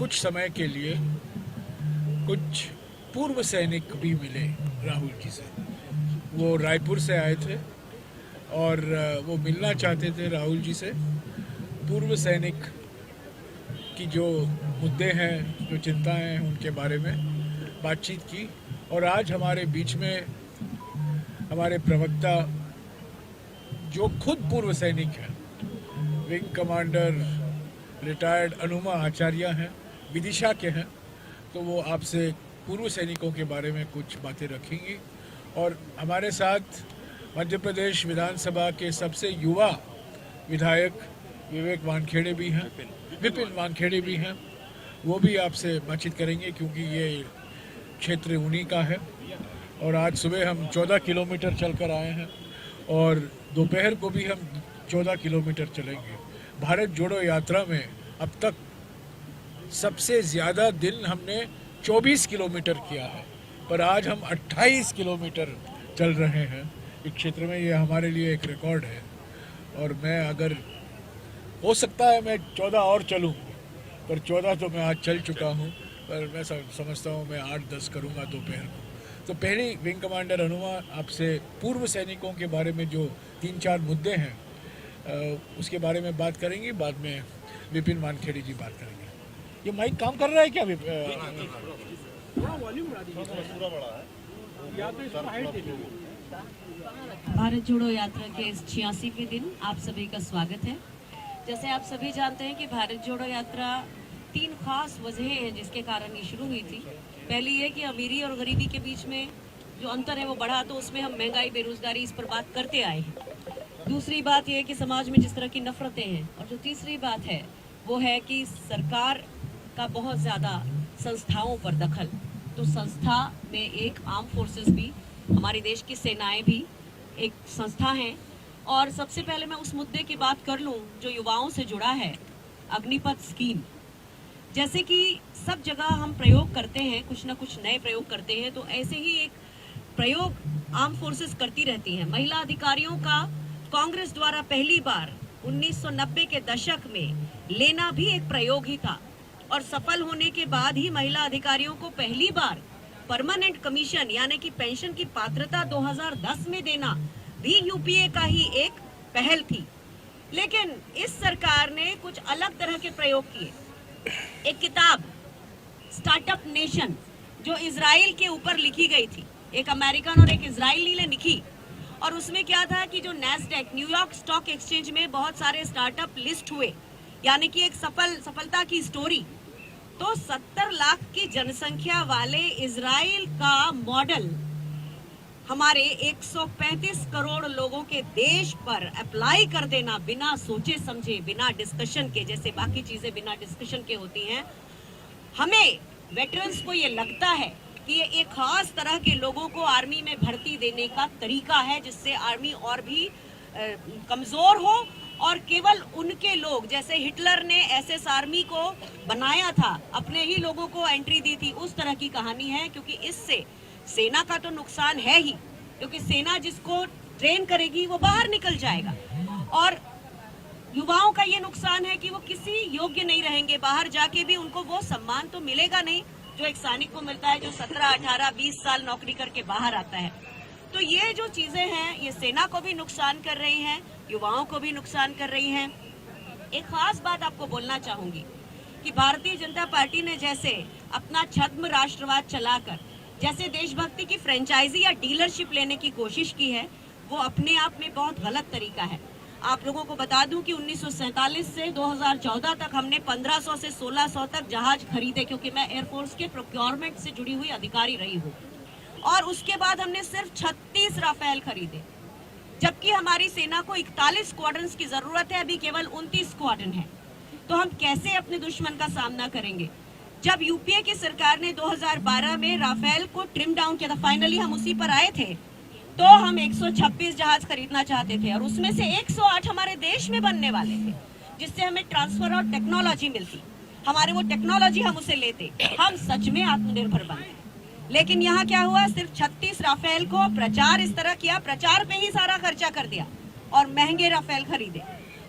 कुछ समय के लिए कुछ पूर्व सैनिक भी मिले राहुल जी से। वो रायपुर से आए थे और वो मिलना चाहते थे राहुल जी से। पूर्व सैनिक की जो मुद्दे हैं, जो चिंताएं हैं, उनके बारे में बातचीत की। और आज हमारे बीच में हमारे प्रवक्ता, जो खुद पूर्व सैनिक हैं, विंग कमांडर रिटायर्ड अनुमा आचार्य हैं, विदिशा के हैं, तो वो आपसे पूर्व सैनिकों के बारे में कुछ बातें रखेंगी। और हमारे साथ मध्य प्रदेश विधानसभा के सबसे युवा विधायक विवेक वानखेड़े भी हैं, विपिन वानखेड़े भी हैं। वो भी आपसे बातचीत करेंगे क्योंकि ये क्षेत्र उन्हीं का है। और आज सुबह हम 14 किलोमीटर चलकर आए हैं और दोपहर को भी हम 14 किलोमीटर चलेंगे। भारत जोड़ो यात्रा में अब तक सबसे ज़्यादा दिन हमने 24 किलोमीटर किया है, पर आज हम 28 किलोमीटर चल रहे हैं इस क्षेत्र में। ये हमारे लिए एक रिकॉर्ड है। और मैं, अगर हो सकता है मैं 14 और चलूँ, पर 14 तो मैं आज चल चुका हूँ। पर मैं समझता हूँ मैं 8-10 करूँगा दोपहर को। तो पहली विंग कमांडर अनुमा आपसे पूर्व सैनिकों के बारे में जो 3-4 मुद्दे हैं उसके बारे में बात करेंगी। बाद में विपिन वानखेड़े जी बात करेंगे। ये माइक काम कर रहा है क्या? भारत जोड़ो यात्रा के इस 86वें दिन आप सभी का स्वागत है। जैसे आप सभी जानते हैं कि भारत जोड़ो यात्रा 3 खास वजहें हैं जिसके कारण ये शुरू हुई थी। पहली ये कि अमीरी और गरीबी के बीच में जो अंतर है वो बढ़ा, तो उसमें हम महंगाई, बेरोजगारी, इस पर बात करते आए हैं। दूसरी बात यह है कि समाज में जिस तरह की नफरतें हैं, और जो तीसरी बात है वो है कि सरकार का बहुत ज़्यादा संस्थाओं पर दखल। तो संस्था में एक आर्म फोर्सेस भी, हमारे देश की सेनाएं भी एक संस्था हैं। और सबसे पहले मैं उस मुद्दे की बात कर लूं जो युवाओं से जुड़ा है, अग्निपथ स्कीम। जैसे कि सब जगह हम प्रयोग करते हैं, कुछ ना कुछ नए प्रयोग करते हैं, तो ऐसे ही एक प्रयोग आर्म फोर्सेस करती रहती हैं। महिला अधिकारियों का कांग्रेस द्वारा पहली बार 1990 के दशक में लेना भी एक प्रयोग ही था, और सफल होने के बाद ही महिला अधिकारियों को पहली बार परमानेंट कमीशन यानी कि पेंशन की पात्रता 2010 में देना भी यूपीए का ही एक पहल थी। लेकिन इस सरकार ने कुछ अलग तरह के प्रयोग किए। एक किताब स्टार्टअप नेशन जो इजराइल के ऊपर लिखी गई थी, एक अमेरिकन और एक इजरायली ने लिखी, और उसमें क्या था कि जो नैस्डैक, न्यूयॉर्क स्टॉक एक्सचेंज में बहुत सारे स्टार्टअप लिस्ट हुए, यानी कि एक सफलता की स्टोरी। तो 70 लाख की जनसंख्या वाले इजराइल का मॉडल हमारे 135 करोड़ लोगों के देश पर अप्लाई कर देना बिना सोचे समझे, बिना डिस्कशन के, जैसे बाकी चीजें बिना डिस्कशन के होती हैं। हमें वेटरन्स को ये लगता है कि ये एक खास तरह के लोगों को आर्मी में भर्ती देने का तरीका है जिससे आर्मी और भी कमजोर हो, और केवल उनके लोग, जैसे हिटलर ने एसएस आर्मी को बनाया था, अपने ही लोगों को एंट्री दी थी, उस तरह की कहानी है। क्योंकि इससे सेना का तो नुकसान है ही, क्योंकि सेना जिसको ट्रेन करेगी वो बाहर निकल जाएगा, और युवाओं का ये नुकसान है कि वो किसी योग्य नहीं रहेंगे। बाहर जाके भी उनको वो सम्मान तो मिलेगा नहीं जो एक सैनिक को मिलता है, जो 17, 18, 20 साल नौकरी करके बाहर आता है। तो ये जो चीजें हैं, ये सेना को भी नुकसान कर रही हैं, युवाओं को भी नुकसान कर रही हैं। एक खास बात आपको बोलना चाहूंगी कि भारतीय जनता पार्टी ने जैसे अपना छद्म राष्ट्रवाद चलाकर जैसे देशभक्ति की फ्रेंचाइजी या डीलरशिप लेने की कोशिश की है, वो अपने आप में बहुत गलत तरीका है। आप लोगों को बता दूं कि 1947 से 2014 तक हमने 1500 से 1600 तक जहाज खरीदे, क्योंकि मैं एयरफोर्स के प्रोक्योरमेंट से जुड़ी हुई अधिकारी रही हूँ। और उसके बाद हमने सिर्फ 36 राफेल खरीदे, जबकि हमारी सेना को 41 स्क्वाड्रन्स की जरूरत है, अभी केवल 29 स्क्वाड्रन है। तो हम कैसे अपने दुश्मन का सामना करेंगे? जब यूपीए की सरकार ने 2012 में राफेल को ट्रिम डाउन किया था, फाइनली हम उसी पर आए थे, तो हम 126 जहाज खरीदना चाहते थे, और उसमें से 108 हमारे देश में बनने वाले थे, जिससे हमें ट्रांसफर और टेक्नोलॉजी मिलती। हमारे वो टेक्नोलॉजी हम उसे लेते, हम सच में आत्मनिर्भर बनते। लेकिन यहाँ क्या हुआ, सिर्फ 36 राफेल को प्रचार इस तरह किया, प्रचार पे ही सारा खर्चा कर दिया और महंगे राफेल खरीदे।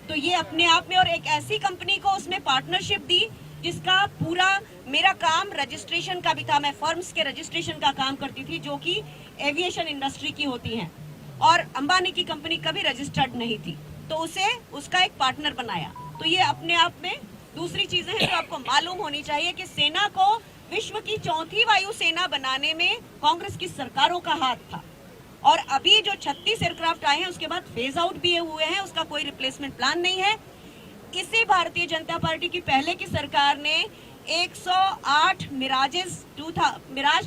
तो ये अपने आप में, और एक ऐसी कंपनी को उसमें पार्टनरशिप दी जिसका पूरा मेरा काम रजिस्ट्रेशन का भी था। मैं फर्म्स के रजिस्ट्रेशन का काम करती थी जो कि एविएशन इंडस्ट्री की होती हैं, और अंबानी की कंपनी कभी रजिस्टर्ड नहीं थी, तो उसे उसका एक पार्टनर बनाया। तो ये अपने आप में दूसरी चीजें हैं जो आपको मालूम होनी चाहिए कि सेना को विश्व की चौथी वायुसेना बनाने में कांग्रेस की सरकारों का हाथ था, और अभी जो 36 एयरक्राफ्ट आए हैं उसके बाद फेज आउट भी हुए हैं, उसका कोई रिप्लेसमेंट प्लान नहीं है। इसी भारतीय जनता पार्टी की पहले की सरकार ने 108 मिराज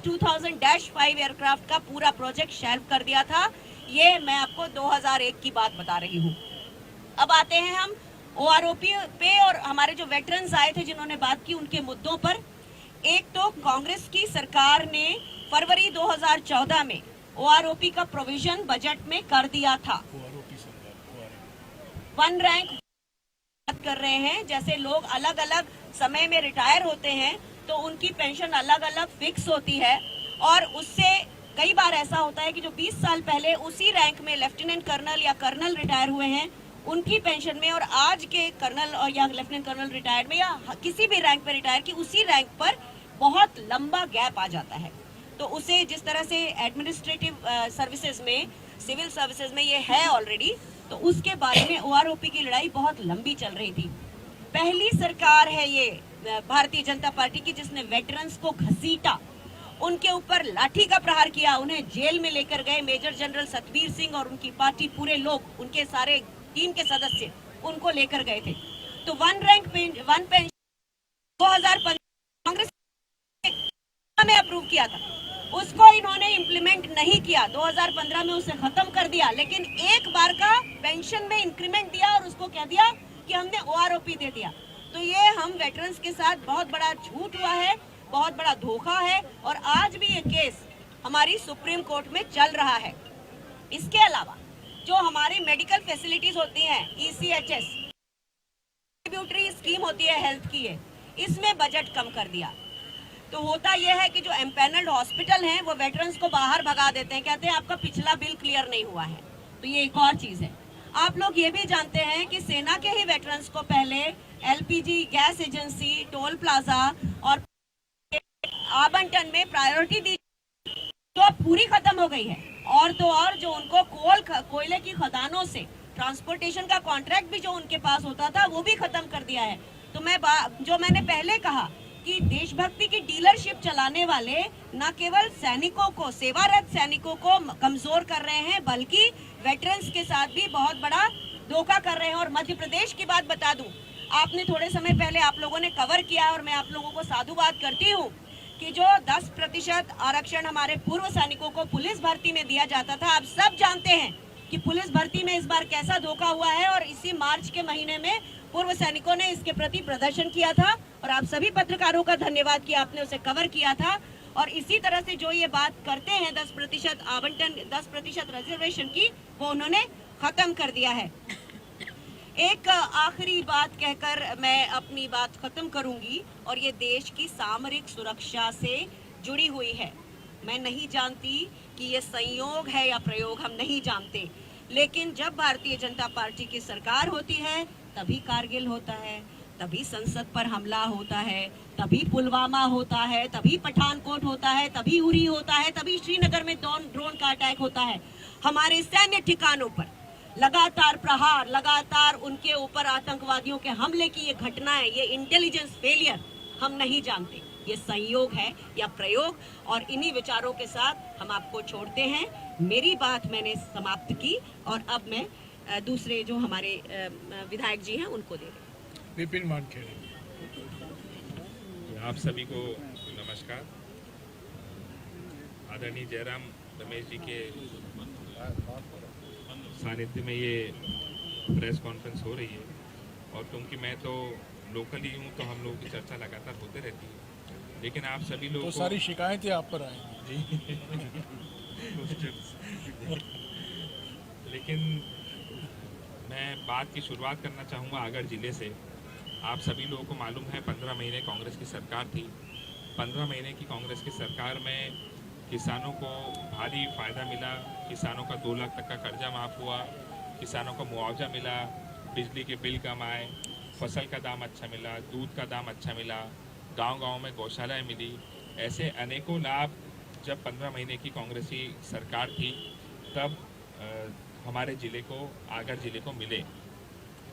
2000-5 एयरक्राफ्ट का पूरा प्रोजेक्ट शेल्फ कर दिया था। ये मैं आपको 2001 की बात बता रही हूँ। अब आते हैं हम ओआरओपी पे और हमारे जो वेटरन्स आए थे जिन्होंने बात की उनके मुद्दों पर। एक तो कांग्रेस की सरकार ने फरवरी 2014 में ओआरओपी का प्रोविजन बजट में कर दिया था। वन रैंक बात कर रहे हैं, जैसे लोग अलग अलग समय में रिटायर होते हैं तो उनकी पेंशन अलग अलग फिक्स होती है, और उससे कई बार ऐसा होता है कि जो 20 साल पहले उसी रैंक में लेफ्टिनेंट कर्नल या कर्नल रिटायर हुए हैं उनकी पेंशन में, और आज के कर्नल और या लेफ्टिनेंट कर्नल रिटायर्ड में या किसी भी रैंक पर रिटायर की उसी रैंक पर बहुत लंबा गैप आ जाता है। तो उसे जिस तरह से एडमिनिस्ट्रेटिव सर्विसेज में, सिविल सर्विसेज में ये है ऑलरेडी, तो उसके बारे में ओआरओपी की लड़ाई बहुत लंबी चल रही थी। पहली सरकार है ये भारतीय जनता पार्टी की जिसने वेटरन्स को घसीटा, उनके ऊपर लाठी का प्रहार किया, उन्हें जेल में लेकर गए। मेजर जनरल सतबीर सिंह और उनकी पार्टी, पूरे लोग, उनके सारे टीम के सदस्य उनको लेकर गए थे। तो one rank one pension 2015 Congress में अप्रूव किया था, उसको इन्होंने इम्प्लीमेंट नहीं किया। 2015 में उसे खत्म कर दिया, लेकिन एक बार का पेंशन में इंक्रीमेंट दिया और उसको कह दिया कि हमने ओआरओपी दे दिया। तो ये हम वेटरन्स के साथ बहुत बड़ा झूठ हुआ है, बहुत बड़ा धोखा है, और आज भी ये केस हमारी सुप्रीम कोर्ट में चल रहा है। इसके अलावा जो हमारी मेडिकल फैसिलिटीज होती हैं, ECHS कंट्रीब्यूटरी स्कीम होती है हेल्थ की, है इसमें बजट कम कर दिया। तो होता यह है कि जो एम्पैनल्ड हॉस्पिटल हैं वो वेटरन्स को बाहर भगा देते हैं, कहते हैं आपका पिछला बिल क्लियर नहीं हुआ है। तो ये एक और चीज है। आप लोग ये भी जानते हैं कि सेना के ही वेटरन्स को पहले LPG gas agency, toll plaza और आवंटन में प्रायोरिटी दी, तो अब पूरी खत्म हो गई है। और तो और जो उनको कोयले की खदानों से ट्रांसपोर्टेशन का कॉन्ट्रैक्ट भी जो उनके पास होता था वो भी खत्म कर दिया है। तो जो मैंने पहले कहा कि देशभक्ति की डीलरशिप चलाने वाले न केवल सैनिकों को, सेवारत सैनिकों को कमजोर कर रहे हैं, बल्कि वेटरन्स के साथ भी बहुत बड़ा धोखा कर रहे हैं। और मध्य प्रदेश की बात बता दूं, आपने थोड़े समय पहले आप लोगों ने कवर किया, और मैं आप लोगों को साधुवाद करती हूँ कि जो 10% आरक्षण हमारे पूर्व सैनिकों को पुलिस भर्ती में दिया जाता था, आप सब जानते हैं कि पुलिस भर्ती में इस बार कैसा धोखा हुआ है। और इसी मार्च के महीने में पूर्व सैनिकों ने इसके प्रति प्रदर्शन किया था, और आप सभी पत्रकारों का धन्यवाद कि आपने उसे कवर किया था। और इसी तरह से जो ये बात करते हैं 10% आवंटन, 10% रिजर्वेशन की, वो उन्होंने खत्म कर दिया है। एक आखिरी बात कहकर मैं अपनी बात खत्म करूंगी, और ये देश की सामरिक सुरक्षा से जुड़ी हुई है। मैं नहीं जानती कि ये संयोग है या प्रयोग, हम नहीं जानते, लेकिन जब भारतीय जनता पार्टी की सरकार होती है तभी कारगिल होता है, तभी संसद पर हमला होता है, तभी पुलवामा होता है, तभी पठानकोट होता है, तभी उरी होता है, तभी श्रीनगर में ड्रोन का अटैक होता है। हमारे सैन्य ठिकानों पर लगातार प्रहार, लगातार उनके ऊपर आतंकवादियों के हमले की ये घटनाएं, ये इंटेलिजेंस फेलियर, हम नहीं जानते ये संयोग है या प्रयोग। और इन्हीं विचारों के साथ हम आपको छोड़ते हैं। मेरी बात मैंने समाप्त की, और अब मैं दूसरे जो हमारे विधायक जी हैं उनको दे रही हूं। विपिन मानखेड़े। आप सभी को नमस्कार। आदरणीय जयराम रमेश जी के सानिध्य में ये प्रेस कॉन्फ्रेंस हो रही है, और क्योंकि मैं तो लोकली हूँ तो हम लोगों की चर्चा लगातार होते रहती है, लेकिन आप सभी लोग तो सारी शिकायतें आप पर आएंगी। लेकिन मैं बात की शुरुआत करना चाहूँगा आगरा जिले से। आप सभी लोगों को मालूम है 15 महीने कांग्रेस की सरकार थी। 15 महीने की कांग्रेस की सरकार में किसानों को भारी फायदा मिला। किसानों का 2 लाख तक का कर्जा माफ़ हुआ, किसानों को मुआवजा मिला, बिजली के बिल कम आए, फसल का दाम अच्छा मिला, दूध का दाम अच्छा मिला, गांव-गांव में गौशालाएं मिली। ऐसे अनेकों लाभ जब 15 महीने की कांग्रेसी सरकार थी तब हमारे ज़िले को, आगर ज़िले को मिले।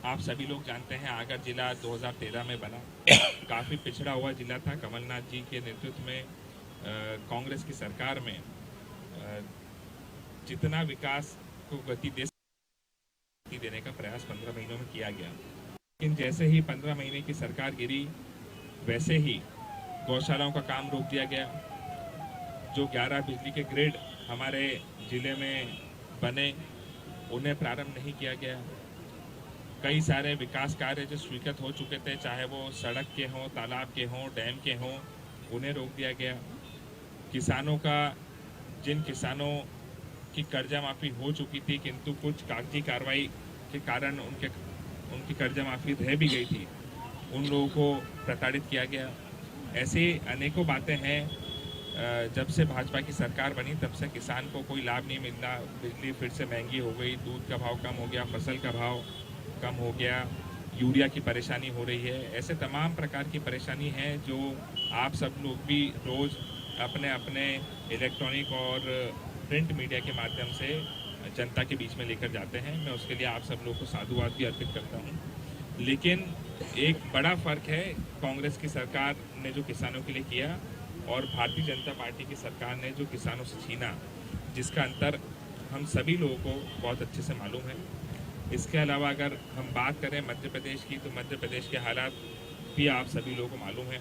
आप सभी लोग जानते हैं आगर ज़िला 2013 में बना, काफ़ी पिछड़ा हुआ ज़िला था। कमलनाथ जी के नेतृत्व में कांग्रेस की सरकार में जितना विकास को गति देने का प्रयास 15 महीनों में किया गया, लेकिन जैसे ही 15 महीने की सरकार गिरी वैसे ही गौशालाओं का काम रोक दिया गया। जो 11 बिजली के ग्रिड हमारे ज़िले में बने उन्हें प्रारंभ नहीं किया गया। कई सारे विकास कार्य जो स्वीकृत हो चुके थे, चाहे वो सड़क के हों, तालाब के हों, डैम के हों, उन्हें रोक दिया गया। किसानों का, जिन किसानों की कर्जा माफ़ी हो चुकी थी किंतु कुछ कागजी कार्रवाई के कारण उनकी कर्जा माफ़ी रह भी गई थी, उन लोगों को प्रताड़ित किया गया। ऐसी अनेकों बातें हैं। जब से भाजपा की सरकार बनी तब से किसान को कोई लाभ नहीं मिल रहा। बिजली फिर से महंगी हो गई, दूध का भाव कम हो गया, फसल का भाव कम हो गया, यूरिया की परेशानी हो रही है। ऐसे तमाम प्रकार की परेशानी है जो आप सब लोग भी रोज़ अपने अपने इलेक्ट्रॉनिक और प्रिंट मीडिया के माध्यम से जनता के बीच में लेकर जाते हैं। मैं उसके लिए आप सब लोगों को साधुवाद भी अर्पित करता हूं। लेकिन एक बड़ा फ़र्क है कांग्रेस की सरकार ने जो किसानों के लिए किया और भारतीय जनता पार्टी की सरकार ने जो किसानों से छीना, जिसका अंतर हम सभी लोगों को बहुत अच्छे से मालूम है। इसके अलावा अगर हम बात करें मध्य प्रदेश की, तो मध्य प्रदेश के हालात भी आप सभी लोगों को मालूम है।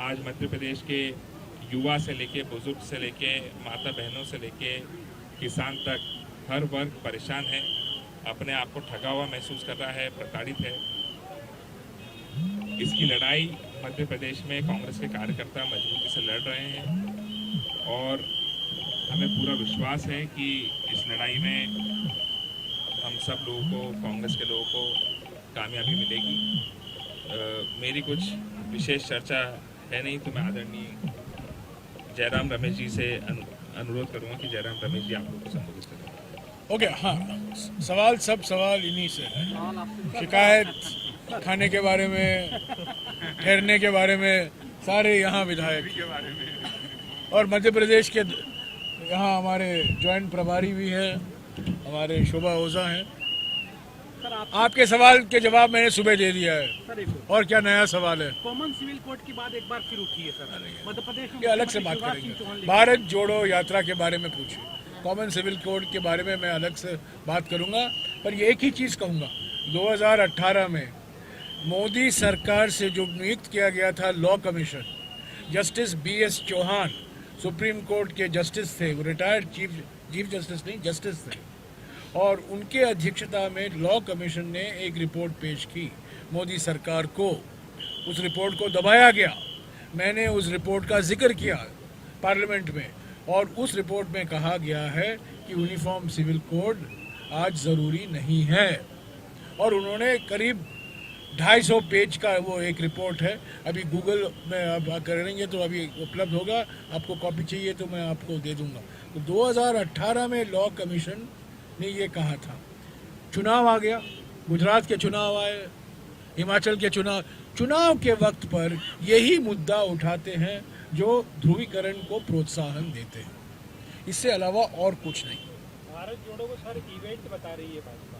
आज मध्य प्रदेश के युवा से लेके, बुजुर्ग से लेके, माता बहनों से लेके किसान तक हर वर्ग परेशान है, अपने आप को ठगा हुआ महसूस कर रहा है, प्रताड़ित है। इसकी लड़ाई मध्य प्रदेश में कांग्रेस के कार्यकर्ता मजबूती से लड़ रहे हैं और हमें पूरा विश्वास है कि इस लड़ाई में हम सब लोगों को, कांग्रेस के लोगों को कामयाबी मिलेगी। मेरी कुछ विशेष चर्चा है नहीं, तो मैं आदरणीय जयराम रमेश जी से अनुरोध करूंगा कि जयराम रमेश जी आप लोगों को संबोधित करें। ओके, हाँ, सब सवाल इन्हीं से है। शिकायत खाने के बारे में, ठहरने के बारे में, सारे यहाँ विधायक के बारे में। और मध्य प्रदेश के यहाँ हमारे जॉइंट प्रभारी भी हैं, हमारे शोभा ओझा हैं। आपके सवाल के जवाब मैंने सुबह दे दिया है। और क्या नया सवाल है? कॉमन सिविल कोड की बात एक बार फिर उठी है सर। मध्य प्रदेश में ये अलग से बात करेंगे। भारत जोड़ो यात्रा के बारे में पूछिए, कॉमन सिविल कोड के बारे में मैं अलग से बात करूंगा। पर ये एक ही चीज़ कहूंगा, 2018 में मोदी सरकार से जो नियुक्त किया गया था law commission, justice BS Chauhan supreme court के जस्टिस थे, वो रिटायर्ड चीफ जस्टिस नहीं, जस्टिस थे, और उनके अध्यक्षता में लॉ कमीशन ने एक रिपोर्ट पेश की मोदी सरकार को। उस रिपोर्ट को दबाया गया। मैंने उस रिपोर्ट का जिक्र किया पार्लियामेंट में, और उस रिपोर्ट में कहा गया है कि यूनिफॉर्म सिविल कोड आज ज़रूरी नहीं है। और उन्होंने करीब 250 पेज का वो एक रिपोर्ट है, अभी गूगल में आप करेंगे तो अभी उपलब्ध होगा। आपको कॉपी चाहिए तो मैं आपको दे दूंगा। तो 2018 में लॉ कमीशन ने ये कहा था। चुनाव आ गया, गुजरात के चुनाव आए, हिमाचल के चुनाव के वक्त पर यही मुद्दा उठाते हैं जो ध्रुवीकरण को प्रोत्साहन देते हैं। इससे अलावा और कुछ नहीं। भारत जोड़ो को सर इवेंट बता रही है भाजपा।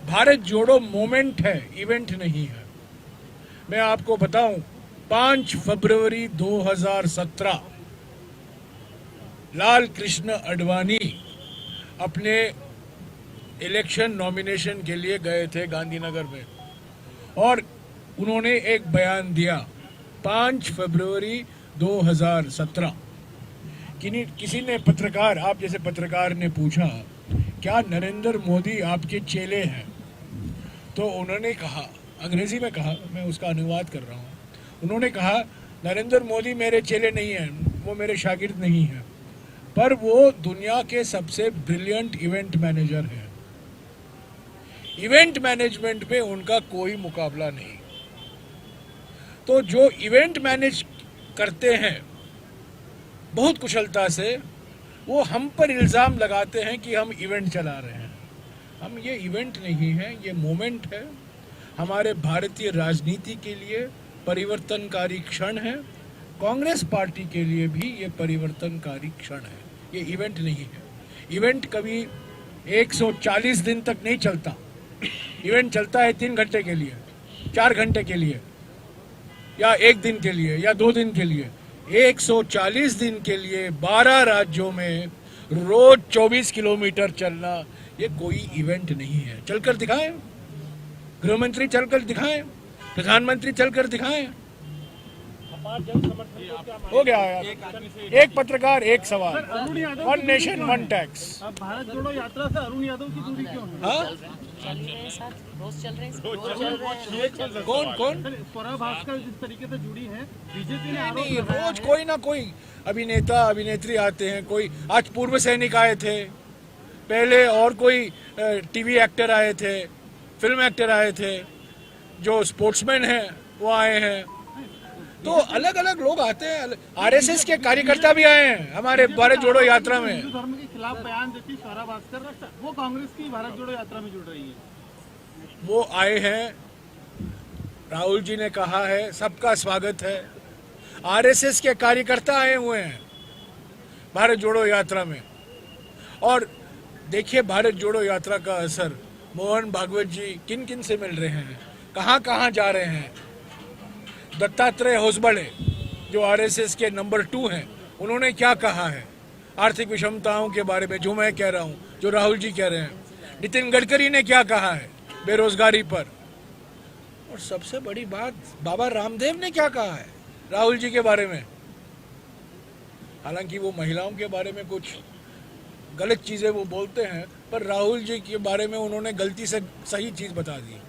भारत जोड़ो मोमेंट है, इवेंट नहीं है। मैं आपको बताऊं, 5 फरवरी 2017 लाल कृष्ण आडवाणी अपने इलेक्शन नॉमिनेशन के लिए गए थे गांधीनगर में, और उन्होंने एक बयान दिया 5 फरवरी 2017। किसी ने पत्रकार, आप जैसे पत्रकार ने पूछा क्या नरेंद्र मोदी आपके चेले हैं? तो उन्होंने कहा, अंग्रेजी में कहा, मैं उसका अनुवाद कर रहा हूँ, उन्होंने कहा नरेंद्र मोदी मेरे चेले नहीं हैं, वो मेरे शागिर्द नहीं हैं, पर वो दुनिया के सबसे ब्रिलियंट इवेंट मैनेजर हैं। इवेंट मैनेजमेंट में उनका कोई मुकाबला नहीं। तो जो इवेंट मैनेज करते हैं बहुत कुशलता से, वो हम पर इल्ज़ाम लगाते हैं कि हम इवेंट चला रहे हैं। हम ये इवेंट नहीं है, ये मोमेंट है। हमारे भारतीय राजनीति के लिए परिवर्तनकारी क्षण है। कांग्रेस पार्टी के लिए भी ये परिवर्तनकारी क्षण है। ये इवेंट नहीं है। इवेंट कभी 140 दिन तक नहीं चलता। इवेंट चलता है 3 घंटे के लिए, 4 घंटे के लिए, या 1 दिन के लिए, या 2 दिन के लिए। 140 दिन के लिए 12 राज्यों में रोज 24 किलोमीटर चलना, ये कोई इवेंट नहीं है। चलकर दिखाएं, गृहमंत्री चलकर दिखाएं, प्रधानमंत्री चलकर दिखाएं। अपार जन समर्थन को क्या हो गया यार। एक पत्रकार एक सवाल, वन नेशन वन टैक्स। अब भारत जोड़ो यात्रा से अरुण यादव की दूरी क्यों है? हाँ, चल ही रहे हैं साथ, रोज चल रहे हैं। कौन कौन? स्वरा भास्कर जिस तरीके से जुड़ी है, बीजेपी ने आरोप नहीं, लगाया रोज है। कोई ना कोई अभिनेता अभिनेत्री आते हैं। कोई आज पूर्व सैनिक आए थे, पहले और कोई टीवी एक्टर आए थे, फिल्म एक्टर आए थे, जो स्पोर्ट्समैन हैं वो आए हैं। तो अलग अलग लोग आते हैं। आरएसएस के कार्यकर्ता भी आए हैं हमारे भारत जोड़ो यात्रा में। हिंदू धर्म के खिलाफ बयान देती स्वरा भास्कर, वो कांग्रेस की भारत जोड़ो यात्रा में जुड़ रही है। वो आए हैं, राहुल जी ने कहा है, सबका स्वागत है। आरएसएस के कार्यकर्ता आए हुए हैं भारत जोड़ो यात्रा में। और देखिए भारत जोड़ो यात्रा का असर। मोहन भागवत जी किन किन से मिल रहे हैं, कहाँ कहाँ जा रहे हैं। दत्तात्रेय होसबड़े जो आरएसएस के नंबर 2 हैं, उन्होंने क्या कहा है आर्थिक विषमताओं के बारे में, जो मैं कह रहा हूँ, जो राहुल जी कह रहे हैं। नितिन गडकरी ने क्या कहा है बेरोजगारी पर। और सबसे बड़ी बात, बाबा रामदेव ने क्या कहा है राहुल जी के बारे में। हालांकि वो महिलाओं के बारे में कुछ गलत चीजें वो बोलते हैं, पर राहुल जी के बारे में उन्होंने गलती से सही चीज बता दी।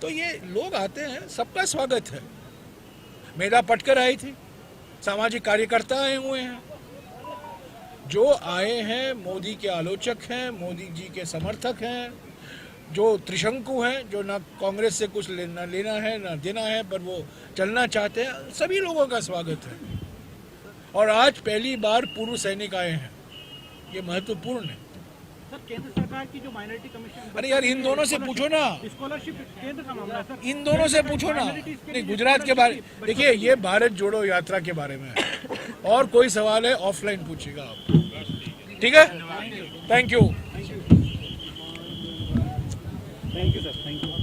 तो ये लोग आते हैं, सबका स्वागत है। मेधा पटकर आई थी, सामाजिक कार्यकर्ता आए हुए हैं। जो आए हैं मोदी के आलोचक हैं, मोदी जी के समर्थक हैं, जो त्रिशंकु हैं, जो ना कांग्रेस से कुछ लेना है ना देना है, पर वो चलना चाहते हैं, सभी लोगों का स्वागत है। और आज पहली बार पूर्व सैनिक आए हैं, ये महत्वपूर्ण है। सर, केंद्र सरकार की जो माइनॉरिटी कमीशन, अरे यार, इन दोनों से पूछो ना, स्कॉलरशिप केंद्र का मामला है सर। इन दोनों से पूछो ना। नहीं, गुजरात के बारे, देखिए ये भारत जोड़ो यात्रा के बारे में है। और कोई सवाल है ऑफलाइन पूछिएगा आप, ठीक है? Thank you. Thank you sir, thank you.